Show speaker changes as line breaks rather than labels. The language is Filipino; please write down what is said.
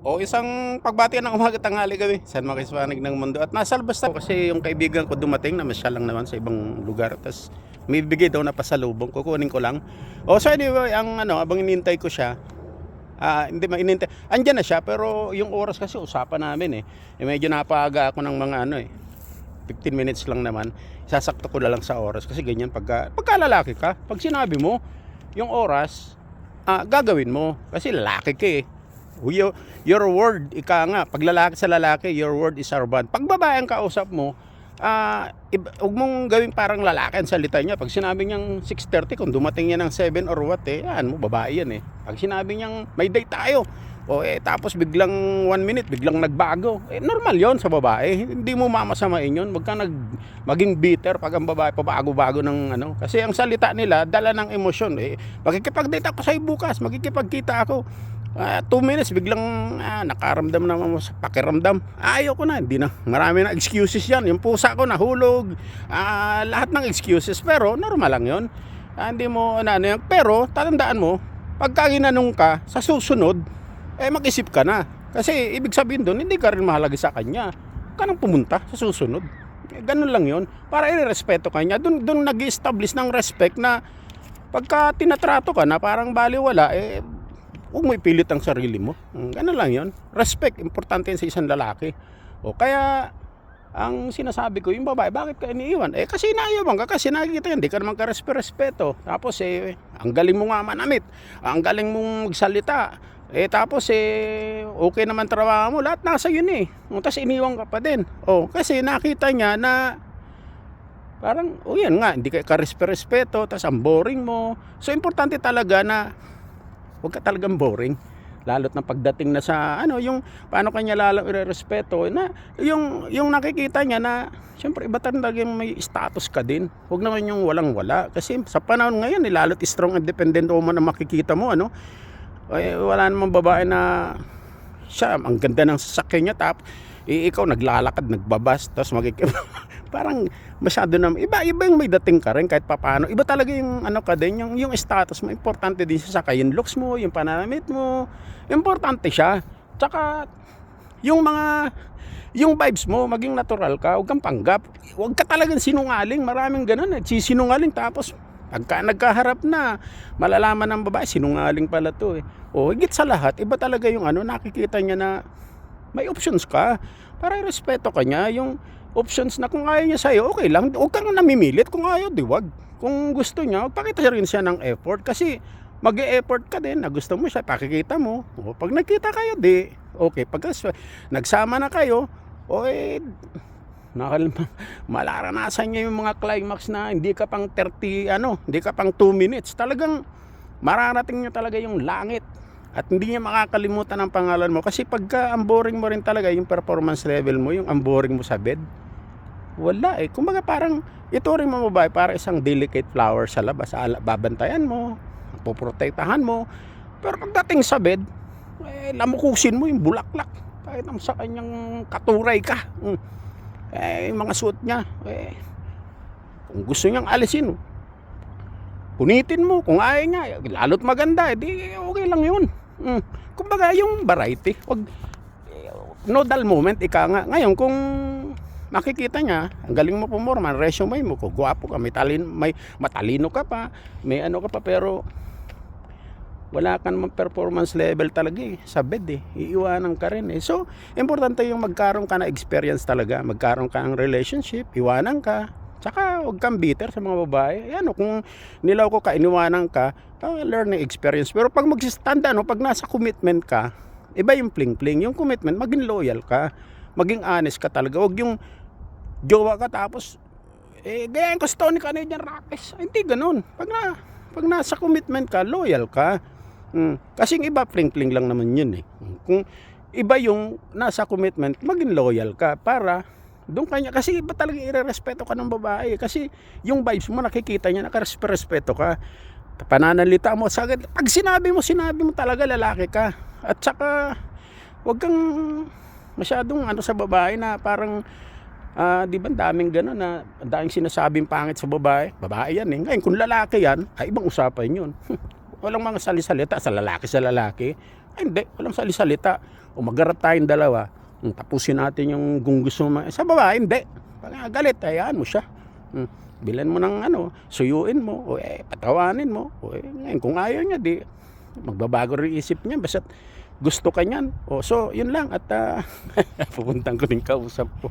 O isang pagbati ng umaga, tanghali, gabi. San makiswanig ng mundo. At nasa labas na kasi yung kaibigan ko dumating na masya lang naman sa ibang lugar. Tapos may bigay daw na pasalubong. Kukunin ko lang. O so anyway, abang inintay ko siya. Hindi mainintay. Andyan na siya pero yung oras kasi usapan namin eh. Medyo napaga ako ng mga 15 minutes lang naman. Sasakto ko na lang sa oras kasi ganyan pagka lalaki ka. Pag sinabi mo yung oras, gagawin mo kasi lalaki ka eh. Your word, ika nga, pag lalaki sa lalaki, your word is our bond. Pag babae ang kausap mo, huwag mong gawing parang lalaki ang salita niya. Pag sinabi niyang 6:30, kung dumating niya ng 7 or what yan mo, babae yan eh. Pag sinabi niyang may date tayo, tapos biglang 1 minute, biglang nagbago, normal yon sa babae. Hindi mo mamasamain yun. Huwag ka maging bitter pag ang babae pabago-bago ng kasi ang salita nila, dala ng emosyon eh. Makikipag-date ako sa'yo bukas, makikipagkita ako. 2 minutes biglang nakaramdam naman sa pakiramdam, ayaw ko na, hindi na, marami na excuses yan, yung pusa ko nahulog, lahat ng excuses, pero normal lang yun. Hindi mo yan, pero tatandaan mo pagka ginanong ka sa susunod, mag-isip ka na, kasi ibig sabihin doon hindi ka rin mahalaga sa kanya, ka nang pumunta sa susunod. Ganun lang yun, para i-respeto kanya. Doon nag-establish ng respect na pagka tinatrato ka na parang baliwala, huwag mo ipilit ang sarili mo. Ganun lang yun. Respect, importante yan sa isang lalaki. O kaya, ang sinasabi ko, yung babae, bakit ka iniiwan? Kasi naiyawan ka, kasi nakikita yan, di ka naman ka-respeto. Tapos, ang galing mo nga manamit, ang galing mong magsalita. Tapos, okay naman trabaho mo, lahat nasa yun eh. Tapos, iniiwan ka pa din. Kasi nakita niya na, parang, yan nga, hindi ka ka-respeto, tapos ang boring mo. So, importante talaga na, huwag ka talagang boring, lalo't na pagdating na sa yung paano kanya lalong irerespeto na yung nakikita niya na syempre iba talagang may status ka din. Huwag naman yung walang wala, kasi sa panahon ngayon lalo't strong independent woman na makikita mo wala namang babae na siya ang ganda ng sasakyan niya tapos ikaw naglalakad, nagbabas, tapos parang masyado na iba yung may dating ka rin kahit papaano. Iba talaga yung ka din, yung status mo, importante din siya, saka yung looks mo, yung pananamit mo, importante siya. Tsaka yung vibes mo, maging natural ka, huwag kang panggap, huwag ka talagang sinungaling. Maraming ganun, sinungaling tapos pagka nagkaharap na, malalaman ng babae, sinungaling pala to eh. Higit sa lahat, iba talaga yung nakikita niya na may options ka, para respeto ka niya. Yung options na kung ayaw niya sa'yo, okay lang, huwag kang namimilit. Kung ayaw, wag. Kung gusto niya, pakita rin siya ng effort, kasi mag-e-effort ka din na gusto mo siya, pakikita mo. Pag nagkita kayo, okay. Pag nagsama na kayo, malaranasan niya yung mga climax na hindi ka pang 30, hindi ka pang 2 minutes. Talagang mararating niya talaga yung langit. At hindi niya makakalimutan ang pangalan mo. Kasi pagka ang boring mo rin talaga yung performance level mo, yung ang boring mo sa bed, wala eh. Kumbaga parang ituring mo babae para isang delicate flower sa labas. Babantayan mo, poprotektahan mo. Pero pagdating sa bed, lamukusin mo yung bulaklak. Kahit sa kanyang katuray ka. Yung mga suot niya, kung gusto niyang alisin, punitin mo. Kung ayaw niya, lalo't maganda, okay lang yun. Kumbaga yung variety, no dull moment, ika nga. Ngayon kung makikita niya, ang galing mo pumorma, resume mo, kung gwapo ka, may matalino ka pa, may ka pa, pero wala ka naman performance level talaga sa bed iiwanan ka rin So importante yung magkaroon ka na experience talaga, magkaroon ka ng relationship, iwanan ka. Tsaka huwag kang bitter sa mga babae. Kung nilaw ko ka, iniwanan ka, learning experience. Pero pag magsistanda, pag nasa commitment ka, iba yung pling-pling. Yung commitment, maging loyal ka, maging honest ka talaga. Huwag yung jowa ka tapos, gayahin ko sa Tony Canadian Rockies. Hindi ganun. Pag nasa commitment ka, loyal ka. Kasi yung iba, pling-pling lang naman yun Kung iba yung nasa commitment, maging loyal ka para doon kanya, kasi iba talaga irerespeto ka ng babae, kasi yung vibes mo nakikita niya, nakarespeto ka, pananalita mo sagad, pag sinabi mo talaga lalaki ka. At saka wag kang masyadong sa babae na parang di ba daming gano'n na daming sinasabing pangit sa babae yan ngayon kung lalaki yan, ibang usapan yun. Walang mga salisalita sa lalaki, Ay, hindi, walang salisalita. O magharap tayong dalawa, tapusin natin yung kung gusto mo. Sa babae, hindi. Pag galit, hayaan mo siya. Bilan mo ng suyuin mo, o patawanin mo. O ngayon, kung ayaw niya, di magbabago rin isip niya. Basta gusto ka niyan. O, so, yun lang. At pupuntang ko din kausap ko.